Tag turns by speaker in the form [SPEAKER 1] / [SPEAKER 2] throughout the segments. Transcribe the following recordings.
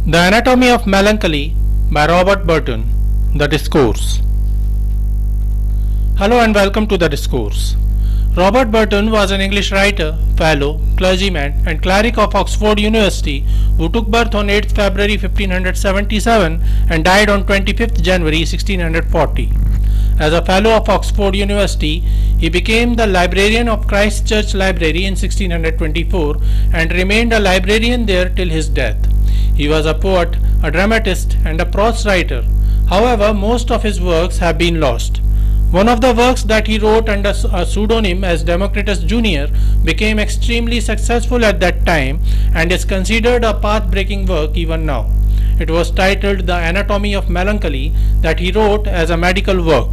[SPEAKER 1] The Anatomy of Melancholy by Robert Burton. The Discourse. Hello and welcome to The Discourse. Robert Burton was an English writer, fellow, clergyman and cleric of Oxford University who took birth on 8th February 1577 and died on 25th January 1640. As a fellow of Oxford University, he became the librarian of Christ Church Library in 1624 and remained a librarian there till his death. He was a poet, a dramatist and a prose writer. However, most of his works have been lost. One of the works that he wrote under a pseudonym as Democritus Junior became extremely successful at that time and is considered a pathbreaking work even now. It was titled The Anatomy of Melancholy that he wrote as a medical work.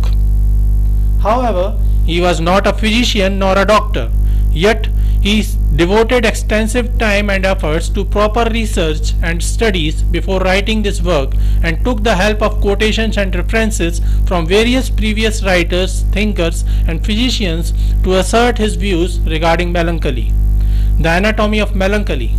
[SPEAKER 1] However, he was not a physician nor a doctor, yet he devoted extensive time and efforts to proper research and studies before writing this work and took the help of quotations and references from various previous writers, thinkers and physicians to assert his views regarding melancholy. The Anatomy of Melancholy.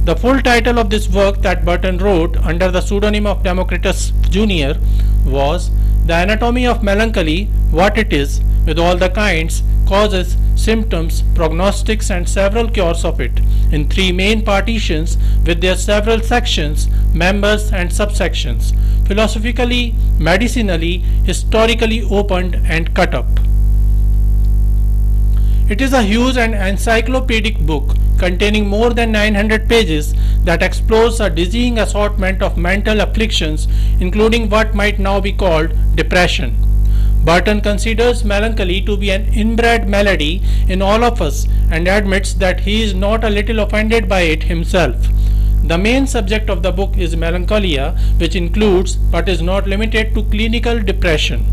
[SPEAKER 1] The full title of this work that Burton wrote under the pseudonym of Democritus Junior was The Anatomy of Melancholy, What It Is, with all the kinds, causes, symptoms, prognostics and several cures of it, in three main partitions with their several sections, members and subsections, philosophically, medicinally, historically opened and cut up. It is a huge and encyclopedic book containing more than 900 pages that explores a dizzying assortment of mental afflictions, including what might now be called depression. Burton considers melancholy to be an inbred malady in all of us and admits that he is not a little offended by it himself. The main subject of the book is melancholia, which includes but is not limited to clinical depression.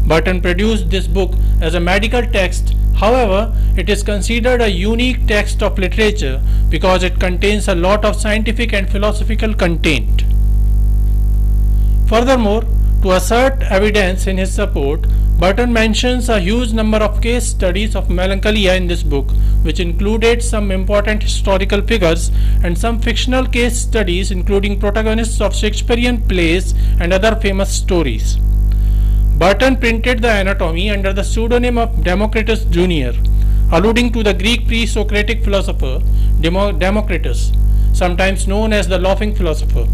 [SPEAKER 1] Burton produced this book as a medical text. However, it is considered a unique text of literature because it contains a lot of scientific and philosophical content. Furthermore, to assert evidence in his support, Burton mentions a huge number of case studies of melancholia in this book, which included some important historical figures and some fictional case studies including protagonists of Shakespearean plays and other famous stories. Burton printed the Anatomy under the pseudonym of Democritus Junior, alluding to the Greek pre-Socratic philosopher Democritus, sometimes known as the laughing philosopher.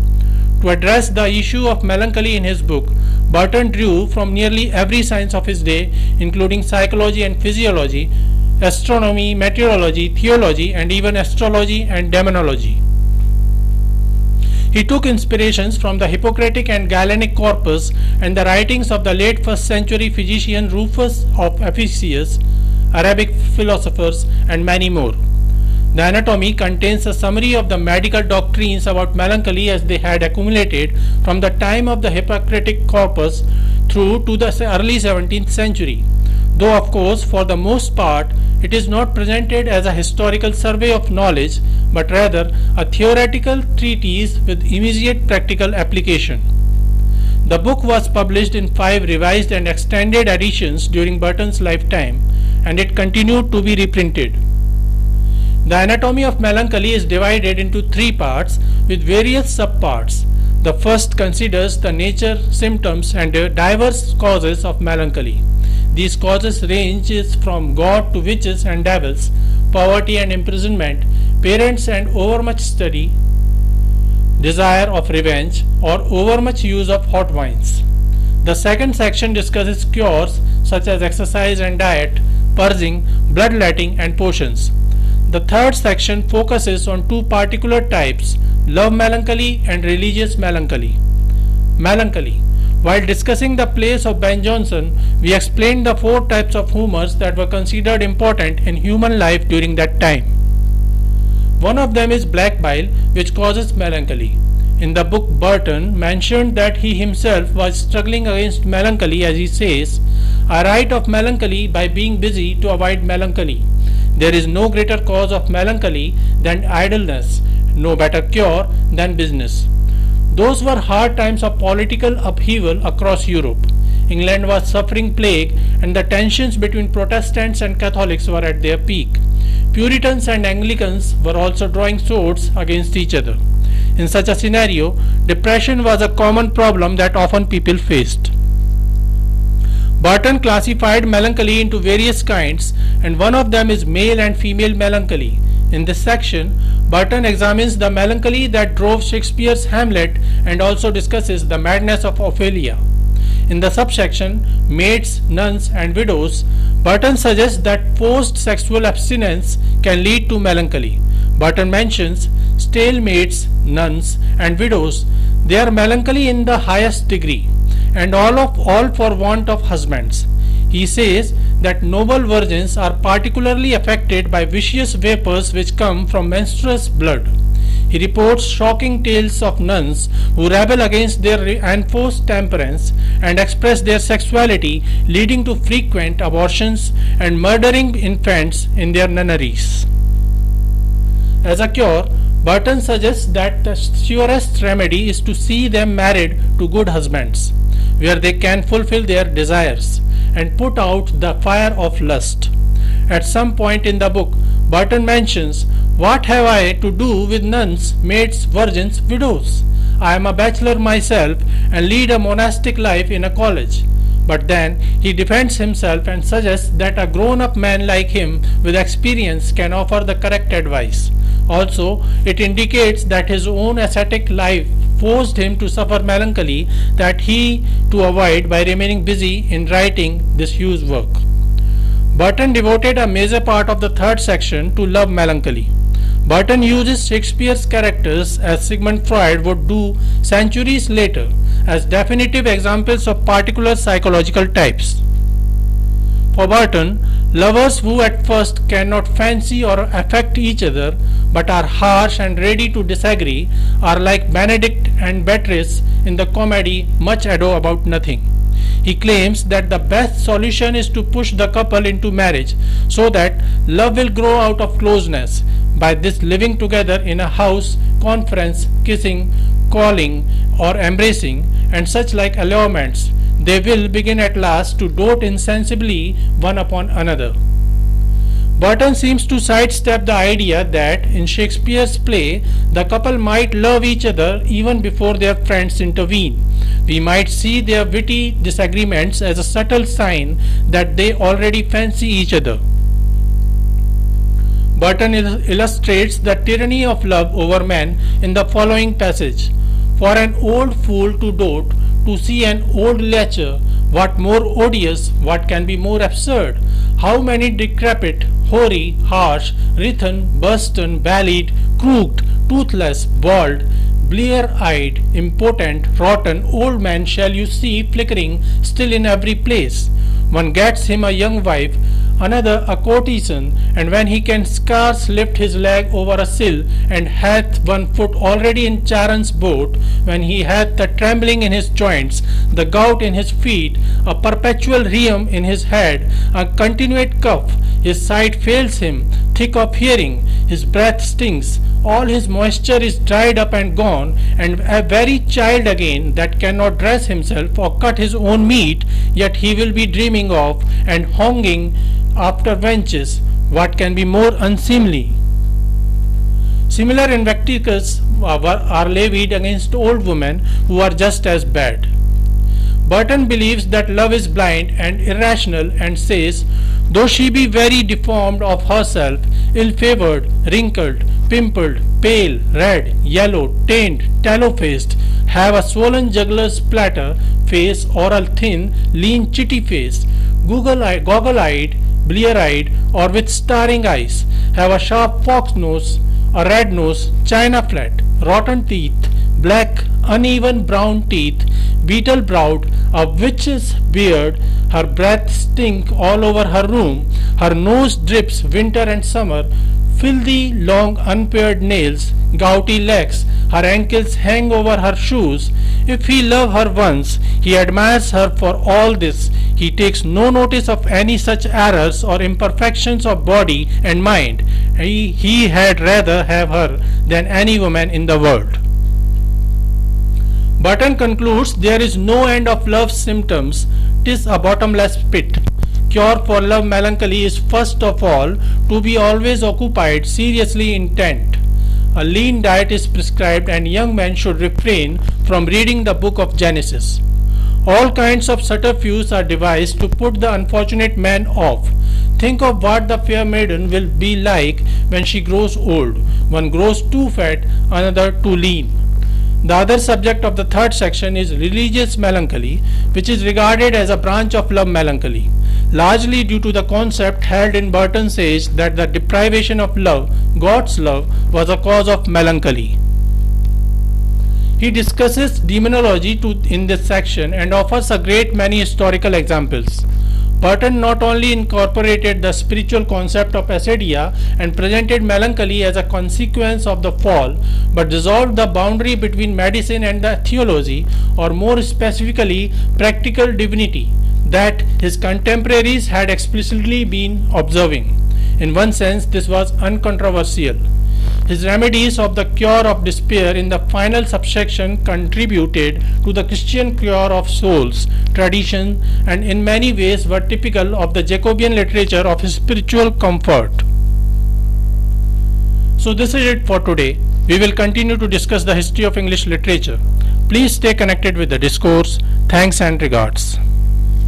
[SPEAKER 1] To address the issue of melancholy in his book, Burton drew from nearly every science of his day, including psychology and physiology, astronomy, meteorology, theology, and even astrology and demonology. He took inspirations from the Hippocratic and Galenic corpus and the writings of the late 1st century physician Rufus of Ephesus, Arabic philosophers, and many more. The Anatomy contains a summary of the medical doctrines about melancholy as they had accumulated from the time of the Hippocratic corpus through to the early 17th century. Though of course for the most part it is not presented as a historical survey of knowledge but rather a theoretical treatise with immediate practical application. The book was published in 5 revised and extended editions during Burton's lifetime and it continued to be reprinted. The Anatomy of Melancholy is divided into 3 parts with various subparts. The first considers the nature, symptoms and diverse causes of melancholy. These causes range from God to witches and devils, poverty and imprisonment, parents and overmuch study, desire of revenge or overmuch use of hot wines. The second section discusses cures such as exercise and diet, purging, bloodletting and potions. The third section focuses on 2 particular types, love melancholy and religious melancholy. Melancholy. While discussing the plays of Ben Jonson, we explained the 4 types of humors that were considered important in human life during that time. One of them is black bile, which causes melancholy. In the book, Burton mentioned that he himself was struggling against melancholy as he says, "I write of melancholy by being busy to avoid melancholy. There is no greater cause of melancholy than idleness, no better cure than business." Those were hard times of political upheaval across Europe. England was suffering plague and the tensions between Protestants and Catholics were at their peak. Puritans and Anglicans were also drawing swords against each other. In such a scenario, depression was a common problem that often people faced. Burton classified melancholy into various kinds, and one of them is male and female melancholy. In this section, Burton examines the melancholy that drove Shakespeare's Hamlet and also discusses the madness of Ophelia. In the subsection Maids, Nuns and Widows, Burton suggests that forced sexual abstinence can lead to melancholy. Burton mentions stalemates, nuns and widows. They are melancholy in the highest degree, and all for want of husbands. He says that noble virgins are particularly affected by vicious vapors which come from menstruous blood. He reports shocking tales of nuns who rebel against their enforced temperance and express their sexuality, leading to frequent abortions and murdering infants in their nunneries. As a cure, Burton suggests that the surest remedy is to see them married to good husbands, where they can fulfill their desires and put out the fire of lust. At some point in the book, Burton mentions, "What have I to do with nuns, maids, virgins, widows? I am a bachelor myself and lead a monastic life in a college." But then he defends himself and suggests that a grown-up man like him with experience can offer the correct advice. Also, it indicates that his own ascetic life forced him to suffer melancholy that he to avoid by remaining busy in writing this huge work. Burton devoted a major part of the third section to love melancholy. Burton uses Shakespeare's characters as Sigmund Freud would do centuries later as definitive examples of particular psychological types. For Burton, lovers who at first cannot fancy or affect each other but are harsh and ready to disagree are like Benedict and Beatrice in the comedy Much Ado About Nothing. He claims that the best solution is to push the couple into marriage so that love will grow out of closeness. By this living together in a house, conference, kissing, calling or embracing and such like allurements, they will begin at last to dote insensibly one upon another. Burton seems to sidestep the idea that in Shakespeare's play the couple might love each other even before their friends intervene. We might see their witty disagreements as a subtle sign that they already fancy each other. Burton illustrates the tyranny of love over men in the following passage. For an old fool to dote, to see an old lecher, what more odious, what can be more absurd? How many decrepit, hoary, harsh, writhen, bursten, bellied, crooked, toothless, bald, blear-eyed, impotent, rotten old men shall you see flickering still in every place? One gets him a young wife, another a courtesan, and when he can scarce lift his leg over a sill, and hath one foot already in Charon's boat, when he hath the trembling in his joints, the gout in his feet, a perpetual rheum in his head, a continuate cough, his sight fails him, thick of hearing, his breath stinks, all his moisture is dried up and gone, and a very child again that cannot dress himself or cut his own meat, yet he will be dreaming of and honging after wenches, what can be more unseemly? Similar invectives are levied against old women who are just as bad. Burton believes that love is blind and irrational and says, though she be very deformed of herself, ill-favoured, wrinkled, pimpled, pale, red, yellow, tainted, tallow-faced, have a swollen juggler's platter face or a thin, lean chitty face, goggle-eyed, blear-eyed or with starring eyes, have a sharp fox nose, a red nose, china flat, rotten teeth, black, uneven brown teeth, beetle-browed, a witch's beard, her breath stink all over her room, her nose drips winter and summer, filthy, long, unpared nails, gouty legs, her ankles hang over her shoes. If he love her once, he admires her for all this. He takes no notice of any such errors or imperfections of body and mind. He had rather have her than any woman in the world. Burton concludes there is no end of love's symptoms, 'tis a bottomless pit. Cure for love melancholy is first of all to be always occupied, seriously intent. a lean diet is prescribed and young men should refrain from reading the book of Genesis. All kinds of subterfuges are devised to put the unfortunate man off. Think of what the fair maiden will be like when she grows old. One grows too fat, another too lean. The other subject of the third section is religious melancholy, which is regarded as a branch of love melancholy, largely due to the concept held in Burton's age that the deprivation of love, God's love, was a cause of melancholy. He discusses demonology in this section and offers a great many historical examples. Burton not only incorporated the spiritual concept of acedia and presented melancholy as a consequence of the fall, but dissolved the boundary between medicine and the theology, or more specifically, practical divinity, that his contemporaries had explicitly been observing. In one sense, this was uncontroversial. His remedies of the cure of despair in the final subsection contributed to the Christian cure of souls tradition and in many ways were typical of the Jacobean literature of spiritual comfort. So this is it for today. We will continue to discuss the history of English literature. Please stay connected with the discourse. Thanks and regards.